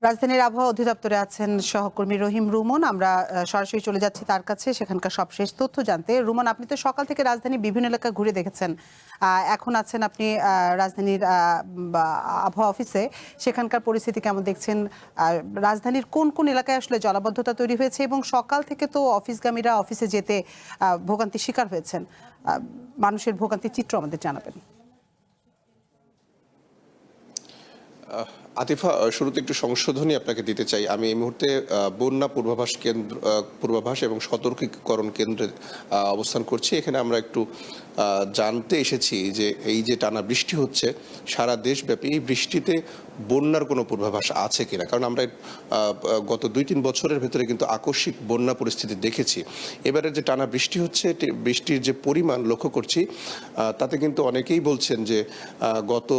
রাজধানীর আবহাওয়া অধিদপ্তরে আছেন সহকর্মী রহিম রুমন। আমরা সরাসরি চলে যাচ্ছি তার কাছে সেখানকার সবশেষ তথ্য জানতে। রুমন, আপনি তো সকাল থেকে রাজধানীর বিভিন্ন এলাকা ঘুরে দেখেছেন, এখন আছেন আপনি রাজধানীর আবহাওয়া অফিসে। সেখানকার পরিস্থিতি কেমন দেখছেন? রাজধানীর কোন কোন এলাকায় আসলে জলাবদ্ধতা তৈরি হয়েছে এবং সকাল থেকে তো অফিসগামীরা অফিসে যেতে ভোগান্তির শিকার হয়েছেন, মানুষের ভোগান্তির চিত্র আমাদের জানাবেন। আতিফা, শুরুতে একটু সংশোধনী আপনাকে দিতে চাই। আমি এই মুহূর্তে বন্যা পূর্বাভাস এবং সতর্কীকরণ কেন্দ্রে অবস্থান করছি। এখানে আমরা একটু জানতে এসেছি যে এই যে টানা বৃষ্টি হচ্ছে সারা দেশব্যাপী, এই বৃষ্টিতে বন্যার কোনো পূর্বাভাস আছে কিনা, কারণ আমরা গত 2-3 বছরের ভেতরে কিন্তু আকস্মিক বন্যা পরিস্থিতি দেখেছি। এবারে যে টানা বৃষ্টি হচ্ছে, বৃষ্টির যে পরিমাণ লক্ষ্য করছি তাতে কিন্তু অনেকেই বলছেন যে গত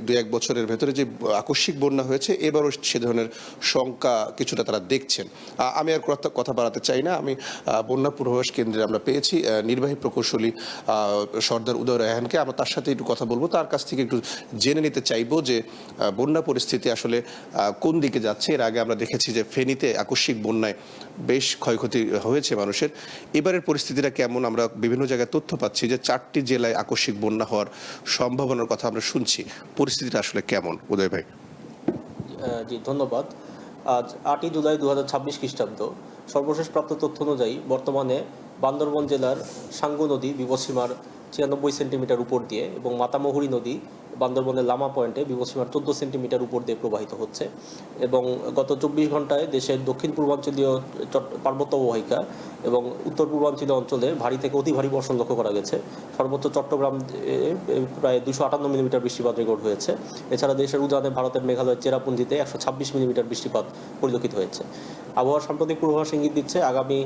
দুই এক বছরের ভেতরে যে আকস্মিক বন্যা হয়েছে, এবারও সে ধরনের শঙ্কা কিছুটা তারা দেখছেন। আমি আর কথা বাড়াতে চাই না। আমি বন্যা পূর্বাভাস কেন্দ্রে আমরা পেয়েছি নির্বাহী প্রকৌশলী সর্দার উদয় রায়হানকে। আমরা তার সাথে একটু কথা বলবো, তার কাছ থেকে একটু জেনে নিতে চাইবো যে বন্যা পরিস্থিতি আসলে কোন দিকে যাচ্ছে। এর আগে আমরা দেখেছি যে ফেনীতে আকস্মিক বন্যায় বেশ ক্ষয়ক্ষতি হয়েছে মানুষের। এবারের পরিস্থিতিটা কেমন? আমরা বিভিন্ন জায়গায় তথ্য পাচ্ছি যে 4টি জেলায় আকস্মিক বন্যা হওয়ার সম্ভাবনার কথা আমরা শুনছি। পরিস্থিতিটা আসলে কেমন, উদয় ভাই? জি, ধন্যবাদ। আজ 8ই জুলাই 2026 খ্রিস্টাব্দ সর্বশেষ প্রাপ্ত তথ্য অনুযায়ী বর্তমানে বান্দরবান জেলার সাঙ্গু নদী বিপদসীমার 96 সেন্টিমিটার উপর দিয়ে এবং মাতামহুরী নদী বান্দরবনের লামা পয়েন্টে বিপদসীমার 14 সেন্টিমিটার উপর দিয়ে প্রবাহিত হচ্ছে। এবং গত 24 ঘন্টায় দেশের দক্ষিণ পূর্বাঞ্চলীয় পার্বত্য অববাহিকা এবং উত্তর পূর্বাঞ্চলীয় অঞ্চলে ভারী থেকে অতি ভারী বর্ষণ লক্ষ্য করা গেছে। সর্বোচ্চ চট্টগ্রাম প্রায় 258 মিলিমিটার বৃষ্টিপাত রেকর্ড হয়েছে। এছাড়া দেশের উজানে ভারতের মেঘালয়ের চেরাপুঞ্জিতে 126 মিলিমিটার বৃষ্টিপাত পরিলক্ষিত হয়েছে। আবহাওয়ার সাম্প্রতিক পূর্বাভাস ইঙ্গিত দিচ্ছে আগামী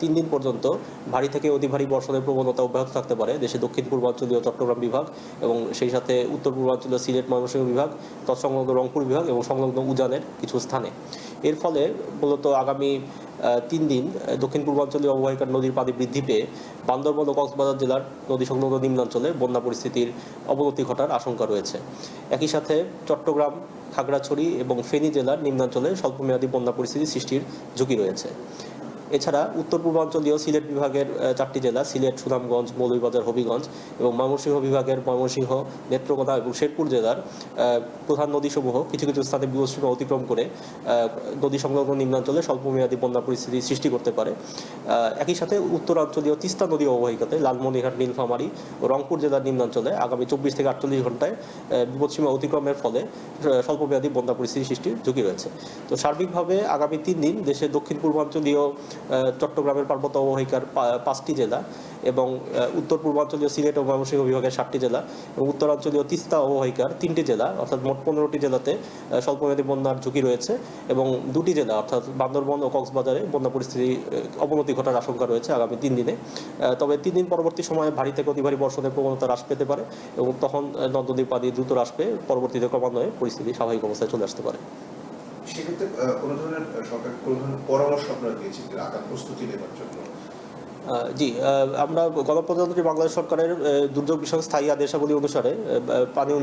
3 দিন পর্যন্ত ভারী থেকে অতি ভারী বর্ষণের প্রবণতা অব্যাহত থাকতে পারে দেশের দক্ষিণ পূর্বাঞ্চলীয় চট্টগ্রাম বিভাগ এবং সেই সাথে উত্তর পূর্বাঞ্চলীয় সিলেট ময়মনসিংহ বিভাগ, তৎসংলগ্ন রংপুর বিভাগ এবং সংলগ্ন উজানের কিছু স্থানে। এর ফলে মূলত আগামী 3 দিন দক্ষিণ পূর্বাঞ্চলীয় অববাহিকার নদীর পানি বৃদ্ধি পেয়ে বান্দরবান ও কক্সবাজার জেলার নদী সংলগ্ন নিম্নাঞ্চলে বন্যা পরিস্থিতির অবনতি ঘটার আশঙ্কা রয়েছে। একই সাথে চট্টগ্রাম, খাগড়াছড়ি এবং ফেনী জেলার নিম্নাঞ্চলে স্বল্পমেয়াদী বন্যা পরিস্থিতি সৃষ্টির ঝুঁকি রয়েছে। এছাড়া উত্তর পূর্বাঞ্চলীয় সিলেট বিভাগের 4টি জেলা সিলেট, সুনামগঞ্জ, মৌলভীবাজার, হবিগঞ্জ এবং ময়মনসিংহ বিভাগের ময়মনসিংহ, নেত্রকোনা এবং শেরপুর জেলার প্রধান নদীসমূহ কিছু কিছু স্থানে বিপদসীমা অতিক্রম করে নদী সংলগ্ন নিম্নাঞ্চলে স্বল্পমেয়াদী বন্যা পরিস্থিতি সৃষ্টি করতে পারে। একই সাথে উত্তরাঞ্চলীয় তিস্তা নদী অববাহিকাতে লালমনিরহাট, নীলফামারী ও রংপুর জেলার নিম্নাঞ্চলে আগামী 24 থেকে 48 ঘন্টায় বিপদসীমা অতিক্রমের ফলে স্বল্পমেয়াদী বন্যা পরিস্থিতি সৃষ্টির ঝুঁকি রয়েছে। তো সার্বিকভাবে আগামী 3 দিন দেশের দক্ষিণ পূর্বাঞ্চলীয় চট্টগ্রামের পার্বত্য অববাহিকার 5টি জেলা এবং উত্তর পূর্বাঞ্চলীয় সিলেট ও ময়মনসিংহ বিভাগের 7টি জেলা এবং উত্তরাঞ্চলীয় তিস্তা অববাহিকার 3টি জেলা অর্থাৎ মোট 15টি জেলাতে স্বল্পমেয়াদী বন্যার ঝুঁকি রয়েছে এবং 2টি জেলা অর্থাৎ বান্দরবান ও কক্সবাজারে বন্যা পরিস্থিতি অবনতি ঘটার আশঙ্কা রয়েছে আগামী 3 দিনে। তবে 3 দিন পরবর্তী সময়ে ভারী থেকে অতি ভারী বর্ষণের প্রবণতা হ্রাস পেতে পারে এবং তখন নদ-নদীর পানি দ্রুত হ্রাস পেয়ে পরবর্তীতে ক্রমান্বয়ে পরিস্থিতি স্বাভাবিক অবস্থায় চলে আসতে পারে। সেক্ষেত্রে কোনো ধরনের সরকার কোনো ধরনের পরামর্শ আপনারা দিয়েছেন আগাম প্রস্তুতি নেওয়ার জন্য? জি, আমরা গণপ্রজাতন্ত্রী বাংলাদেশ সরকারের দুর্যোগ বিষয়ক স্থায়ী আদেশাবলী অনুসারে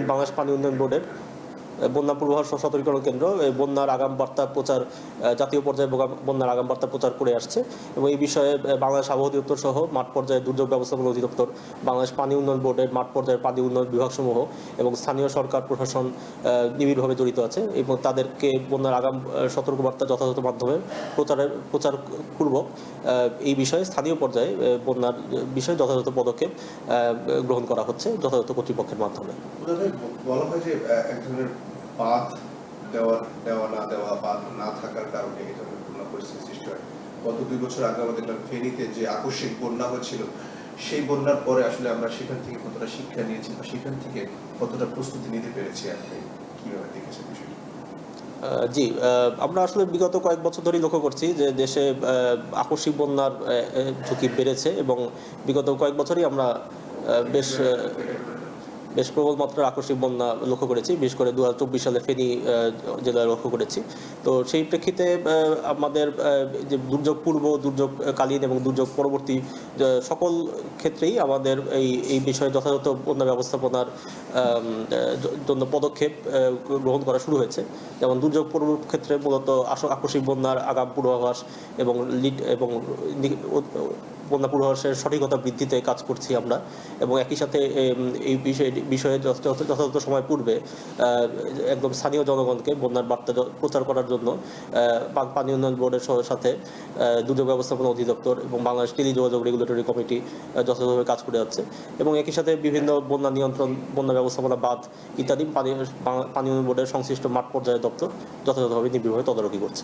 বাংলাদেশ পানি উন্নয়ন বোর্ডের বন্যা পূর্বাভাস ও সতর্কীকরণ কেন্দ্র বন্যার আগাম বার্তা প্রচার জাতীয় পর্যায়ে বন্যার আগাম বার্তা প্রচার করে আসছে এবং এই বিষয়ে বাংলাদেশ আবহাওয়া অধিদপ্তর সহ মাঠ পর্যায়ে দুর্যোগ ব্যবস্থাপনা অধিদপ্তর, বাংলাদেশ পানি উন্নয়ন বোর্ডের মাঠ পর্যায়ের পানি উন্নয়ন বিভাগসমূহ এবং স্থানীয় সরকার প্রশাসন নিবিড়ভাবে জড়িত আছে এবং তাদেরকে বন্যার আগাম সতর্কবার্তা যথাযথ মাধ্যমে প্রচারপূর্বক এই বিষয়ে স্থানীয় পর্যায়ে বন্যার বিষয়ে যথাযথ পদক্ষেপ গ্রহণ করা হচ্ছে যথাযথ কর্তৃপক্ষের মাধ্যমে। বলা হয় যে এক ধরনের বাঁধ বাঁধ না থাকার কারণে এই ধরনের বন্যা পরিস্থিতি সৃষ্টি হয়। গত 2 বছর আগে আমরা দেখলাম ফেনীতে যে আকস্মিক বন্যা হয়েছিল, সেই বন্যার পরে আসলে আমরা সেখান থেকে কতটা শিক্ষা নিয়েছি বা সেখান থেকে কতটা প্রস্তুতি নিতে পেরেছি, আপনি কিভাবে দেখেছেন বিষয়টা? জি, আমরা আসলে বিগত কয়েক বছর ধরেই লক্ষ্য করছি যে দেশে আকস্মিক বন্যার ঝুঁকি বেড়েছে এবং বিগত কয়েক বছরই আমরা বেশ বেশ প্রবল মাত্রার আকস্মিক বন্যা লক্ষ্য করেছি, বিশেষ করে 2024 সালে ফেনী জেলায় লক্ষ্য করেছি। তো সেই প্রেক্ষিতে আমাদের যে দুর্যোগ পূর্ব, দুর্যোগকালীন এবং দুর্যোগ পরবর্তী সকল ক্ষেত্রেই আমাদের এই বিষয়ে যথাযথ বন্যা ব্যবস্থাপনার জন্য পদক্ষেপ গ্রহণ করা শুরু হয়েছে। যেমন দুর্যোগ পূর্ব ক্ষেত্রে মূলত আকস্মিক বন্যার আগাম পূর্বাভাস এবং বন্যা পূর্বাভাসের সঠিকতা বৃদ্ধিতে কাজ করছি আমরা, এবং একই সাথে এই বিষয়ে যথাযথ সময় পূর্বে একদম স্থানীয় জনগণকে বন্যার বার্তা প্রচার করার জন্য পানি উন্নয়ন বোর্ডের সাথে দুর্যোগ ব্যবস্থাপনা অধিদপ্তর এবং বাংলাদেশ টেলিযোগাযোগ রেগুলেটরি কমিটি যথাযথভাবে কাজ করে যাচ্ছে, এবং একই সাথে বিভিন্ন বন্যা নিয়ন্ত্রণ, বন্যা ব্যবস্থাপনা বাঁধ ইত্যাদি পানি উন্নয়ন বোর্ডের সংশ্লিষ্ট মাঠ পর্যায়ে দপ্তর যথাযথভাবে নিবিড়ভাবে তদারকি করছে।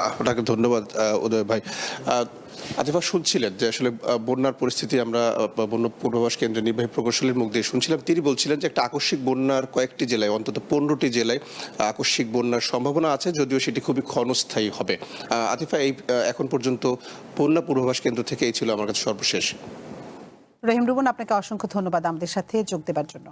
আপনাকে ধন্যবাদ উদয় ভাই। আতিফা, শুনছিলেন যে আসলে বন্যার পরিস্থিতি আমরা বন্যা পূর্বাভাস কেন্দ্রের নির্বাহী প্রকৌশলীর মুখ দিয়ে শুনছিলাম। তিনি বলছিলেন যে একটা আকস্মিক বন্যার কয়েকটি জেলায়, অন্তত 15টি জেলায় আকস্মিক বন্যার সম্ভাবনা আছে, যদিও সেটি খুবই ক্ষণস্থায়ী হবে। আতিফা, এই এখন পর্যন্ত বন্যা পূর্বাভাস কেন্দ্র থেকে এই ছিল আমার কাছে সর্বশেষ। রহিম রুমন, আপনাকে অসংখ্য ধন্যবাদ আমাদের সাথে যোগ দেবার জন্য।